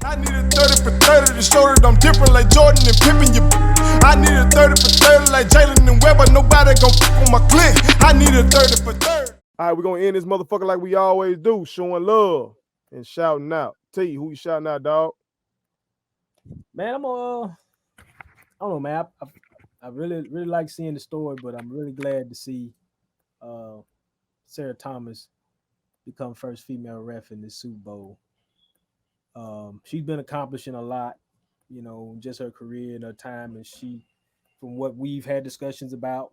I need a 30 for 30 to show that I'm different like Jordan and Pippen. I need a 30 for 30 like Jalen and Webber. Nobody gon' fuck on my click. I need a 30 for 30. All right, we're gonna end this motherfucker like we always do, showing love and shouting out. T, who you shouting out, dog? Man, I don't know, man. I really like seeing the story, but I'm really glad to see uh, Sarah Thomas become first female ref in this Super Bowl. She's been accomplishing a lot, just her career and her time, and from what we've had discussions about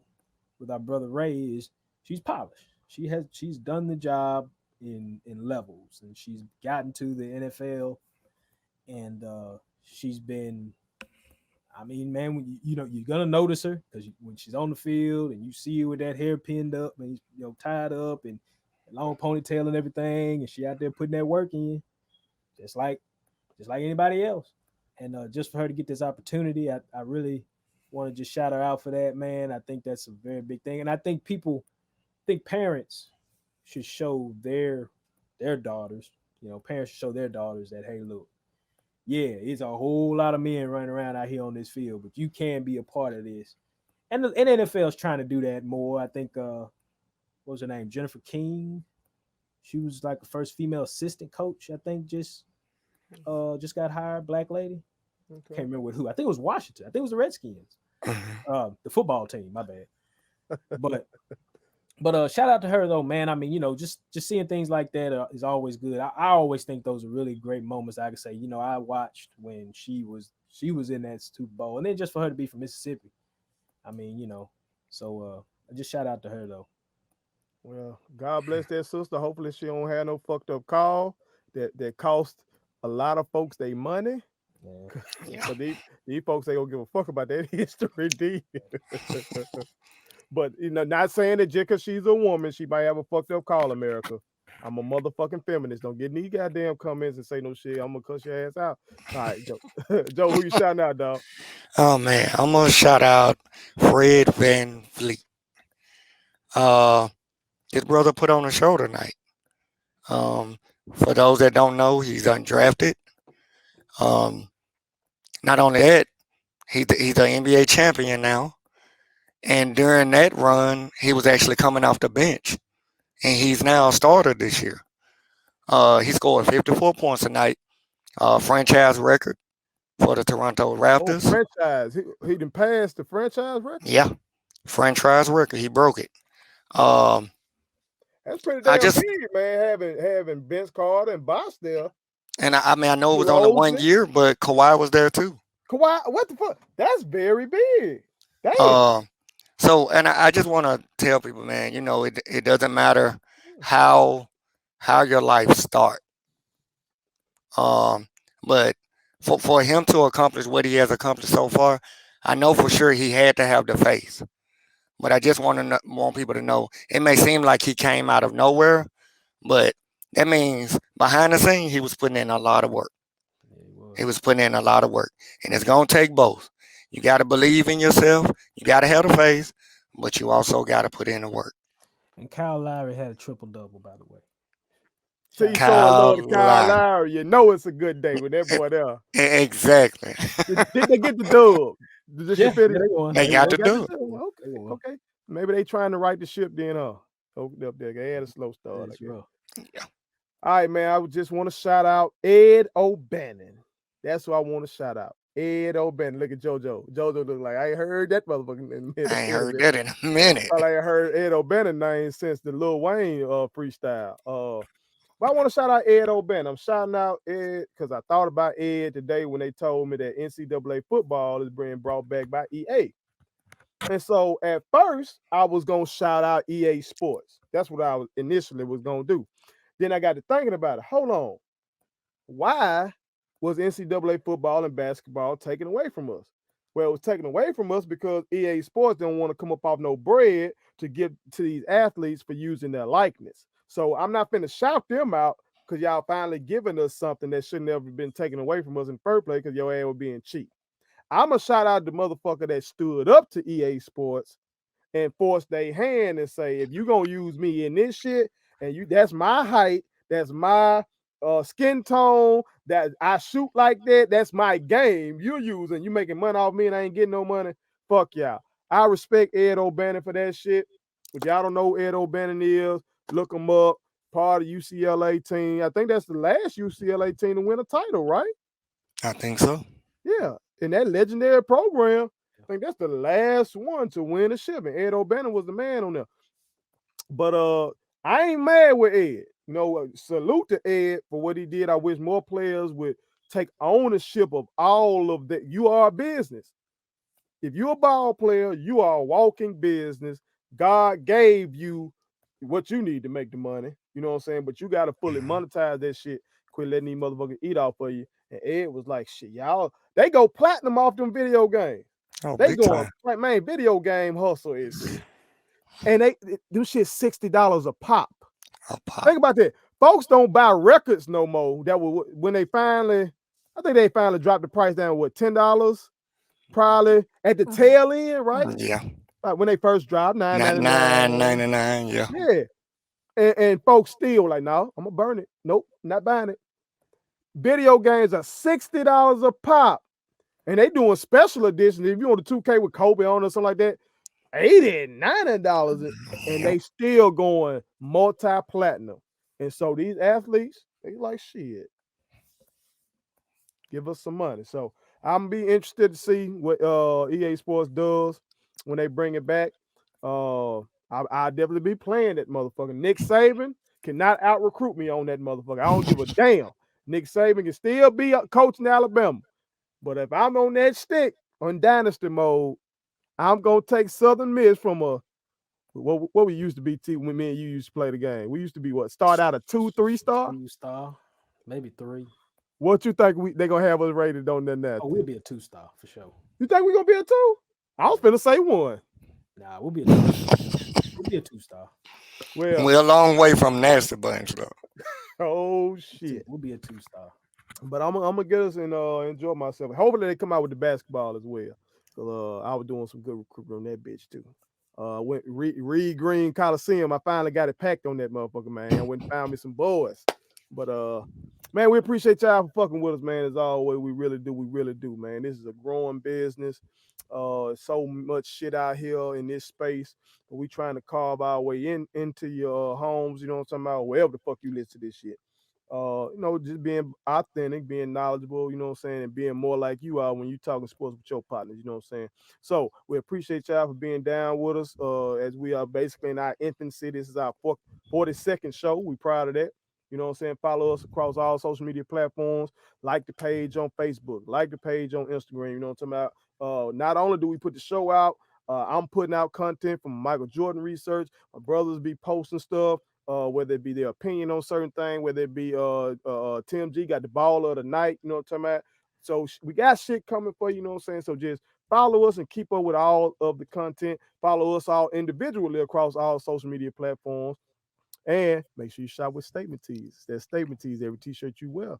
with our brother Ray, is she's polished. She's done the job in levels, and she's gotten to the NFL, and she's been. I mean, man, when you're gonna notice her because when she's on the field and you see her with that hair pinned up and tied up and long ponytail and everything, and she out there putting that work in, just like anybody else. And just for her to get this opportunity, I really want to just shout her out for that, man. I think that's a very big thing, and I think parents should show their daughters, parents should show their daughters that, hey, look, yeah, it's a whole lot of men running around out here on this field, but you can be a part of this. And the NFL is trying to do that more. I think what was her name? Jennifer King. She was like the first female assistant coach, I think, just got hired, black lady. Okay. Can't remember with who. I think it was Washington. I think it was the Redskins. The football team, my bad. But shout out to her though, man. I mean, just seeing things like that is always good. I always think those are really great moments. I could say, I watched when she was in that Super Bowl, and then just for her to be from Mississippi, I mean, so just shout out to her though. Well, God bless that sister. Hopefully, she don't have no fucked up call that cost a lot of folks their money. Yeah. But these folks ain't gonna give a fuck about that history, D. But not saying that just because she's a woman, she might have a fucked up call, America. I'm a motherfucking feminist. Don't get any goddamn comments and say no shit. I'm gonna cuss your ass out. All right, Joe. Joe, who you shouting out, dog? Oh man, I'm gonna shout out Fred VanVleet. His brother put on a show tonight. For those that don't know, he's undrafted. Not only that, he's an NBA champion now. And during that run, he was actually coming off the bench, and he's now a starter this year. He scored 54 points tonight, franchise record for the Toronto Raptors. Oh, franchise. He done passed the franchise record? Yeah, franchise record. He broke it. That's pretty damn big, man, having Vince Carter and Bosh there. And I mean, I know it was only 1 year, but Kawhi was there too. Kawhi, what the fuck? That's very big. Damn. So, and I just want to tell people, man, it doesn't matter how your life start. But for him to accomplish what he has accomplished so far, I know for sure he had to have the faith. But I just want people to know, it may seem like he came out of nowhere, but that means behind the scenes, he was putting in a lot of work. He was putting in a lot of work. And it's going to take both. You got to believe in yourself. You got to have the faith, but you also got to put in the work. And Kyle Lowry had a triple-double, by the way. See, Kyle Lowry. You know it's a good day with that boy there. Exactly. Did they get the dub? They got the dub. Okay. Maybe they trying to right the ship then. Up there. They had a slow start. Yeah. All right, man. I just want to shout out Ed O'Bannon. That's who I want to shout out. Ed O'Bannon. Look at JoJo. JoJo look like I ain't heard that motherfucker in a minute. I ain't heard that in a minute. I heard Ed O'Bannon name since the Lil Wayne freestyle. But I want to shout out Ed O'Bannon. I'm shouting out Ed because I thought about Ed today when they told me that NCAA football is being brought back by EA. And so at first, I was going to shout out EA Sports. That's what I initially was going to do. Then I got to thinking about it. Hold on. Why was NCAA football and basketball taken away from us? Well, it was taken away from us because EA Sports don't want to come up off no bread to give to these athletes for using their likeness. So I'm not finna shout them out because y'all finally giving us something that should never been taken away from us in the first place because your ass was being cheap. I'm going to shout out the motherfucker that stood up to EA Sports and forced their hand and say, if you going to use me in this shit, and that's my height, that's my skin tone, that I shoot like that, that's my game. You're using, you making money off me and I ain't getting no money. Fuck y'all. I respect Ed O'Bannon for that shit. If y'all don't know who Ed O'Bannon is, look him up. Part of UCLA team. I think that's the last UCLA team to win a title, right? I think so. Yeah. In that legendary program, I think that's the last one to win a ship. And Ed O'Bannon was the man on there. But I ain't mad with Ed. You know, salute to Ed for what he did. I wish more players would take ownership of all of that. You are a business. If you're a ball player, you are a walking business. God gave you what you need to make the money. You know what I'm saying? But you got to fully monetize that shit. Quit letting these motherfuckers eat off of you. And Ed was like, shit, y'all, they go platinum off them video games. Oh, They big going, time. like, man, video game hustle is, and them shit $60 a pop. A pop. Think about that. Folks don't buy records no more. That was when they finally, I think they finally dropped the price down, what, $10? Probably at the tail end, right? Yeah. Like when they first dropped, $9.99. $9.99. Yeah. Yeah. And folks still like, no, I'm gonna burn it. Nope, not buying it. Video games are $60 a pop. And they doing special editions. If you want the 2K with Kobe on or something like that, $80, $90. And they still going multi-platinum. And so these athletes, they like, shit, give us some money. So I'm be interested to see what EA Sports does when they bring it back. I'll definitely be playing that motherfucker. Nick Saban cannot out recruit me on that motherfucker. I don't give a damn. Nick Saban can still be a coach in Alabama. But if I'm on that stick on dynasty mode, I'm gonna take Southern Miss from a what we used to be when me and you used to play the game. We used to be what, start out a 2-3 star? 2-star, maybe 3. What you think they gonna have us rated on that now? Oh, we'll be a 2-star for sure. You think we gonna be a 2? I was finna say 1. Nah, we'll be a 2-star. We'll be a 2-star. Well, we're a long way from nasty bunch though. Oh shit. We'll be a 2-star. But I'm gonna get us and enjoy myself. Hopefully they come out with the basketball as well. So I was doing some good recruiting on that bitch too. Went Reed Green Coliseum. I finally got it packed on that motherfucker, man. I went and found me some boys. But man, we appreciate y'all for fucking with us, man. As always, we really do, man. This is a growing business. So much shit out here in this space. But we trying to carve our way into your homes, you know what I'm talking about, wherever the fuck you listen to this shit. Just being authentic, being knowledgeable, you know what I'm saying, and being more like you are when you talking sports with your partners, you know what I'm saying. So we appreciate y'all for being down with us. As we are basically in our infancy. This is our 42nd show. We proud of that. You know what I'm saying? Follow us across all social media platforms. Like the page on Facebook. Like the page on Instagram. You know what I'm talking about? Not only do we put the show out, I'm putting out content from Michael Jordan research. My brothers be posting stuff. Whether it be their opinion on certain things, whether it be Tim G got the ball of the night, you know what I'm talking about? So we got shit coming for you, you know what I'm saying? So just follow us and keep up with all of the content. Follow us all individually across all social media platforms. And make sure you shop with statement tees. That statement tees, every t-shirt you wear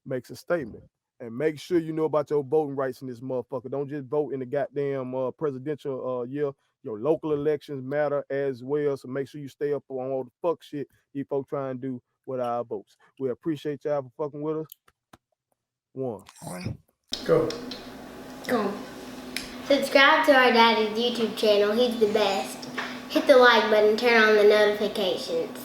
makes a statement. And make sure you know about your voting rights in this motherfucker. Don't just vote in the goddamn presidential year. Your local elections matter as well. So make sure you stay up on all the fuck shit you folks trying to do with our votes. We appreciate y'all for fucking with us. 1. Go. Subscribe to our daddy's YouTube channel. He's the best. Hit the like button, turn on the notifications.